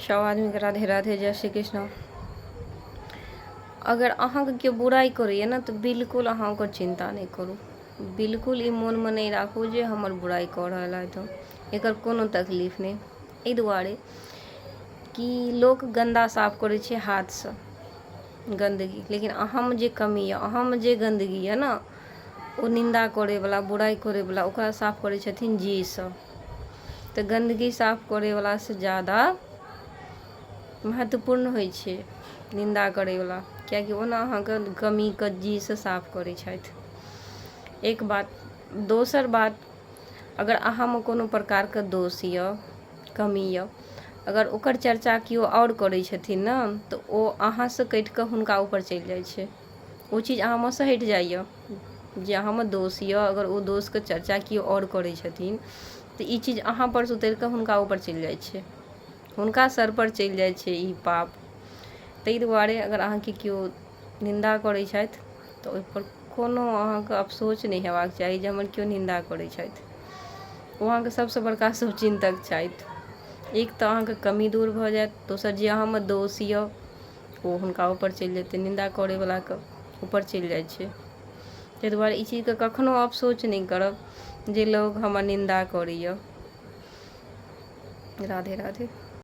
सब आदमी के राधे राधे, जय श्री कृष्ण। अगर अहाँके केओ बुराई करैए ने तऽ बिल्कुल अहाँ ओकर चिंता नहीं करू, बिल्कुल ई मन में नहीं राखू जे हमर बुराई कऽ रहल है। एकर कोनो तकलीफ नहीं, एहि दुआरे कि लोक गंदा साफ करै छै हाथ से गंदगी, लेकिन अहाँ में जे कमी है, अहाँ में जे गंदगी है ना, ओ निंदा करे वाला, बुराई करे वाला ओकरा साफ करै छथिन जी से। तो गंदगी साफ करे वाला से ज़्यादा महत्वपूर्ण होइ छै निंदा करे वाला, कियाकि ओना अहाँके कमी के जी से साफ करै छथि। एक बात। दोसर बात, अगर अहाँ में कोनो प्रकार के दोष या कमी या, अगर ओकर चर्चा केओ और करै छथिन ना, तो ओ अहाँ से कटि कऽ हुनका ऊपर चलि जाइ छै। ओ चीज अहाँ में से हटि जाइए जे अहाँ में दोष या, अगर ओ दोष के चर्चा केओ और करै छथिन तो ई चीज अहाँ पर से उतरि कऽ हुनका ऊपर चलि जाइ छै, हुनका सर पर चलि जाइ छै ई पाप। ताहि दुआरे अगर अहाँके केओ निंदा करै छथि तऽ ओहि पर कोनो अहाँके अफसोस नहीं हेबाक चाही जे हमर केओ निंदा करै छथि। ओ अहाँके सबसे बड़का शुभचिंतक छथि। एक तऽ अहाँके कमी दूर भऽ जायत, दोसर जे अहाँ में दोष या ओ हुनका ऊपर चलि जेतै, निंदा करै वाला के ऊपर चलि जाइ छै। ताहि दुआरे ई चीज के कखनो अफसोस नहीं करब जे लोग हमर निंदा करैया। राधे राधे।